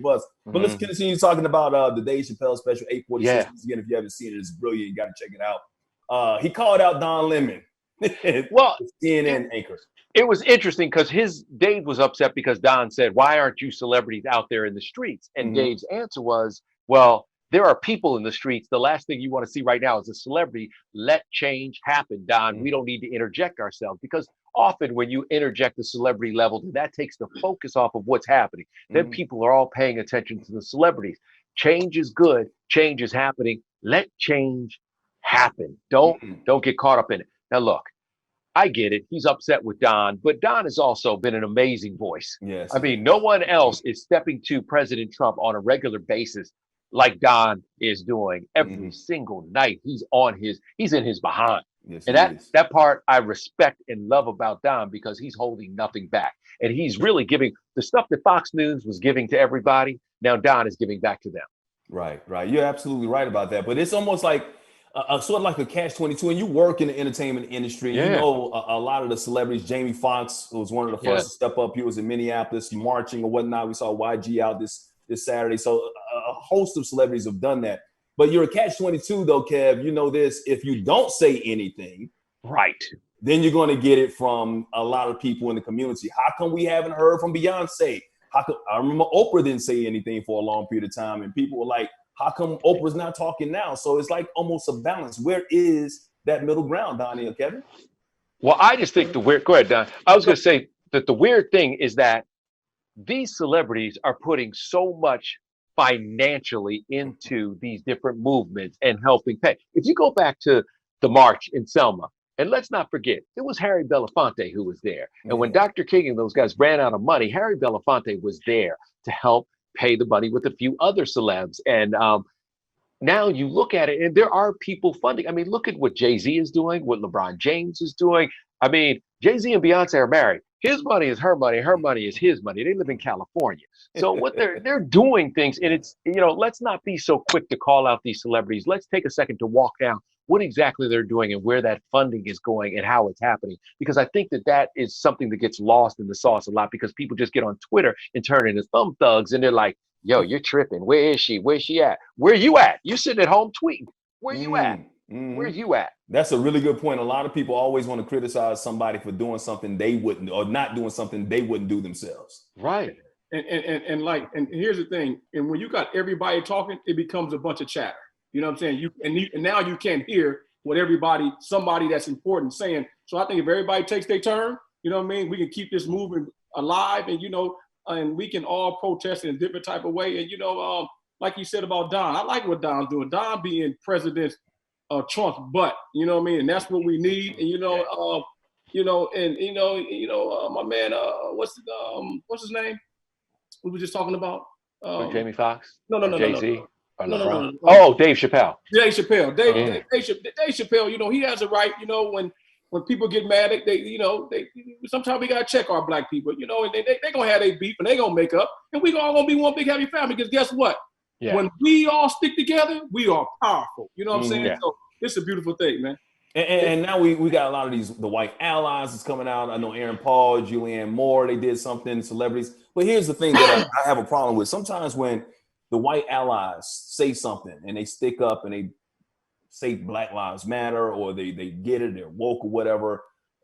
But let's continue talking about the Dave Chappelle special 846. Again, if you haven't seen it, it's brilliant. You got to check it out. He called out Don Lemon, well, CNN anchor. It was interesting because Dave was upset because Don said, "Why aren't you celebrities out there in the streets?" And Dave's answer was, "Well, there are people in the streets. The last thing you want to see right now is a celebrity. Let change happen, Don. We don't need to interject ourselves because often when you interject the celebrity level, that takes the focus off of what's happening. Then people are all paying attention to the celebrities. Change is good. Change is happening. Let change happen. Don't get caught up in it." Now, look, I get it. He's upset with Don, but Don has also been an amazing voice. Yes. I mean, no one else is stepping to President Trump on a regular basis like Don is doing every single night. He's in his behind. Yes, and that part I respect and love about Don because he's holding nothing back. And he's really giving the stuff that Fox News was giving to everybody. Now Don is giving back to them. Right. You're absolutely right about that. But it's almost like sort of like a catch-22, and you work in the entertainment industry. You know a lot of the celebrities. Jamie Foxx was one of the first to step up. He was in Minneapolis marching or whatnot. We saw YG out this Saturday. So a host of celebrities have done that. But you're a catch-22 though, Kev. You know this. If you don't say anything, right, then you're going to get it from a lot of people in the community. How come we haven't heard from Beyonce? I remember Oprah didn't say anything for a long period of time, and people were like, how come Oprah's not talking now? So it's like almost a balance. Where is that middle ground, Donny and Kevin? Well, I just think go ahead, Don. I was going to say that the weird thing is that these celebrities are putting so much financially into these different movements and helping pay. If you go back to the march in Selma, and let's not forget, it was Harry Belafonte who was there. And when Dr. King and those guys ran out of money, Harry Belafonte was there to help pay the money with a few other celebs. And now you look at it and there are people funding. I mean, look at what Jay-Z is doing, what LeBron James is doing. I mean, Jay-Z and Beyonce are married. His money is her money. Her money is his money. They live in California. So what they're doing things, and it's, let's not be so quick to call out these celebrities. Let's take a second to walk down what exactly they're doing and where that funding is going and how it's happening. Because I think that is something that gets lost in the sauce a lot because people just get on Twitter and turn into thumb thugs and they're like, yo, you're tripping. Where is she? Where's she at? Where you at? You sitting at home tweeting. Where you at? Where you at? That's a really good point. A lot of people always want to criticize somebody for doing something they wouldn't, or not doing something they wouldn't do themselves. Right. And here's the thing. And when you got everybody talking, it becomes a bunch of chatter. You know what I'm saying? And now you can't hear what somebody that's important saying. So I think if everybody takes their turn, you know what I mean? We can keep this movement alive and, and we can all protest in a different type of way. And, like you said about Don, I like what Don's doing. Don being President Trump's butt, you know what I mean? And that's what we need. And, my man, what's his name? We were just talking about. Jamie Foxx? No. Jay-Z? No. Oh, Dave Chappelle. Dave Chappelle, he has a right, when people get mad, they sometimes we gotta check our black people, and they gonna have their beef and they gonna make up, and we all gonna be one big happy family. Because guess what? Yeah. When we all stick together, we are powerful. You know what I'm saying? Yeah. So it's a beautiful thing, man. And now we got a lot of the white allies that's coming out. I know Aaron Paul, Julianne Moore, they did something, celebrities. But here's the thing that I have a problem with. Sometimes when the white allies say something and they stick up and they say Black Lives Matter, or they get it, they're woke or whatever,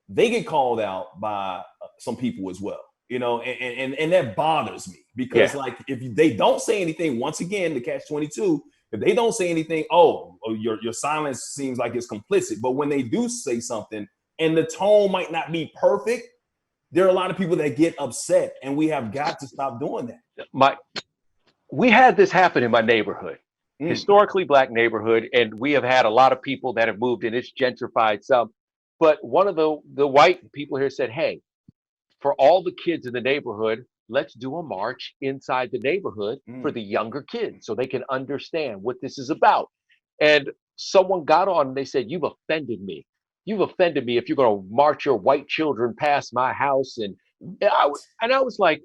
they get called out by some people as well, and that bothers me because like if they don't say anything, once again, the catch-22, if they don't say anything, your silence seems like it's complicit. But when they do say something and the tone might not be perfect, there are a lot of people that get upset, and we have got to stop doing that. We had this happen in my neighborhood, historically Black neighborhood, and we have had a lot of people that have moved in. It's gentrified some, but one of the white people here said, hey, for all the kids in the neighborhood, let's do a march inside the neighborhood for the younger kids so they can understand what this is about. And someone got on and they said, you've offended me. You've offended me if you're going to march your white children past my house. And I was like,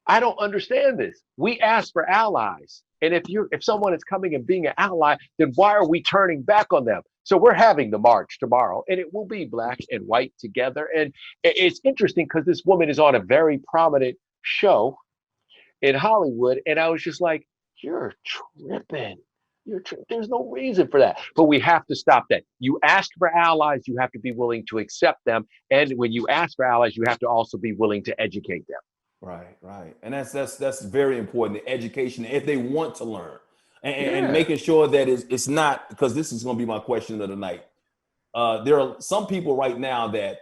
I don't understand this. We asked for allies. And if someone is coming and being an ally, then why are we turning back on them? So we're having the march tomorrow, and it will be Black and white together. And it's interesting because this woman is on a very prominent show, in Hollywood. And I was just like, you're tripping. There's no reason for that. But we have to stop that. You ask for allies, you have to be willing to accept them. And when you ask for allies, you have to also be willing to educate them. Right, right. And that's very important, the education, if they want to learn. And Yeah. making sure that it's not, because this is going to be my question of the night. There are some people right now that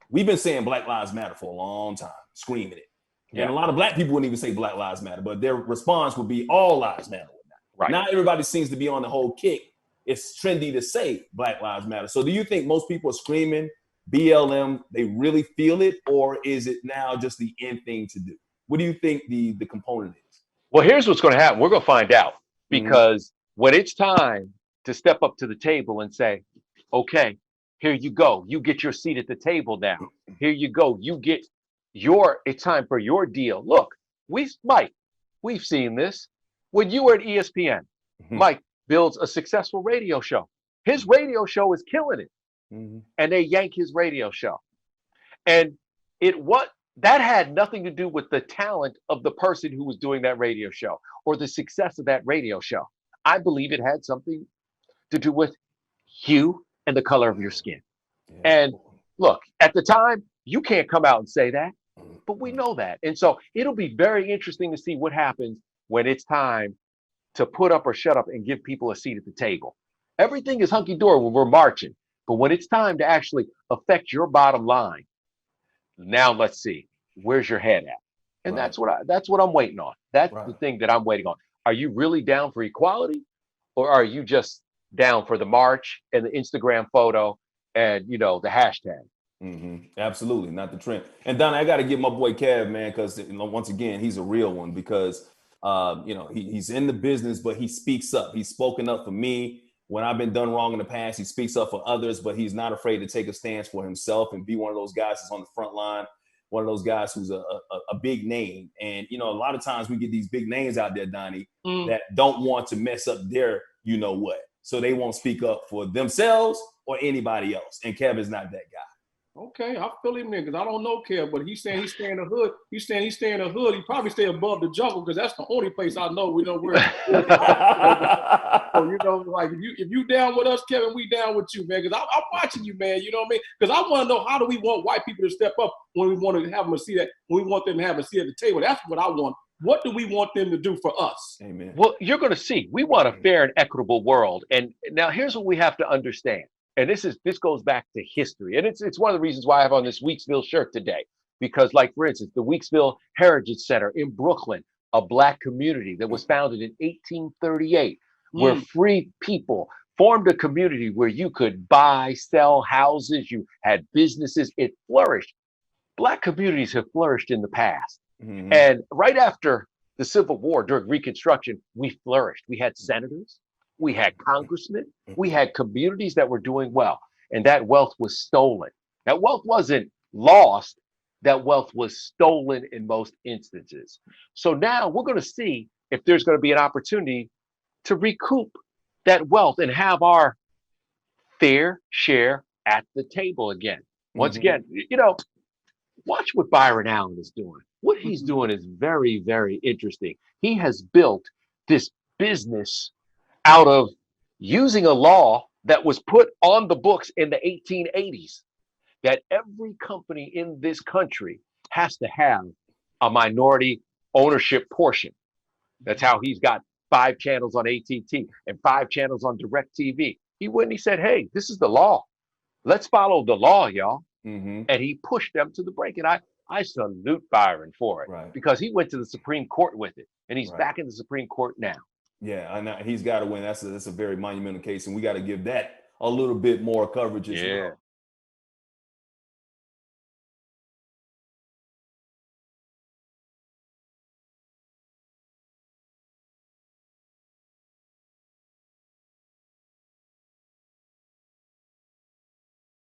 we've been saying Black Lives Matter for a long time, screaming it. Yeah. And a lot of Black people wouldn't even say Black Lives Matter, but their response would be all lives matter. Right. Not everybody seems to be on the whole kick. It's trendy to say Black Lives Matter. So do you think most people are screaming BLM, they really feel it, or is it now just the end thing to do? What do you think the component is? Well, here's what's going to happen. We're going to find out, because when it's time to step up to the table and say, okay, here you go. You get your seat at the table now. Here you go. You get it's time for your deal. Look, Mike, we've seen this. When you were at ESPN, Mike builds a successful radio show. His radio show is killing it. And they yank his radio show. And that had nothing to do with the talent of the person who was doing that radio show or the success of that radio show. I believe it had something to do with you and the color of your skin. Yeah. And look, at the time, you can't come out and say that, but we know that. And so it'll be very interesting to see what happens when it's time to put up or shut up and give people a seat at the table. Everything is hunky-dory when we're marching, but when it's time to actually affect your bottom line, now let's see, where's your head at? And that's what I'm waiting on. That's the thing that I'm waiting on. Are you really down for equality, or are you just down for the march and the Instagram photo and the hashtag? Absolutely, not the trend. And Donny, I got to give my boy Kev, man, because once again, he's a real one, because he's in the business, but he speaks up. He's spoken up for me when I've been done wrong in the past. He speaks up for others, but he's not afraid to take a stance for himself and be one of those guys that's on the front line, one of those guys who's a big name. And a lot of times we get these big names out there, Donny, that don't want to mess up their what, so they won't speak up for themselves or anybody else. And Kev is not that guy. Okay, I feel him there, because I don't know Kev, but he's saying he stay in the hood. He stay in the hood. He probably stay above the jungle, because that's the only place I know we know where. So like if you down with us, Kevin, we down with you, man. Because I'm watching you, man. You know what I mean? Because I want to know, how do we want white people to step up when we want to have them a seat when we want them to have a seat at the table? That's what I want. What do we want them to do for us? Amen. Well, you're going to see. We want a fair and equitable world. And now here's what we have to understand. And this goes back to history. And it's one of the reasons why I have on this Weeksville shirt today. Because, like, for instance, the Weeksville Heritage Center in Brooklyn, a Black community that was founded in 1838, where free people formed a community where you could buy, sell houses, you had businesses, it flourished. Black communities have flourished in the past. And right after the Civil War, during Reconstruction, we flourished. We had senators, we had congressmen, we had communities that were doing well, and that wealth was stolen. That wealth wasn't lost, that wealth was stolen in most instances. So now we're going to see if there's going to be an opportunity to recoup that wealth and have our fair share at the table again. Once again, watch what Byron Allen is doing. What he's doing is very, very interesting. He has built this business out of using a law that was put on the books in the 1880s, that every company in this country has to have a minority ownership portion. That's how he's got 5 channels on AT&T and 5 channels on DirecTV. He said, hey, this is the law. Let's follow the law, y'all. And he pushed them to the brink. And I salute Byron for it, because he went to the Supreme Court with it, and he's back in the Supreme Court now. Yeah, I know he's got to win. That's a very monumental case, and we got to give that a little bit more coverage as well.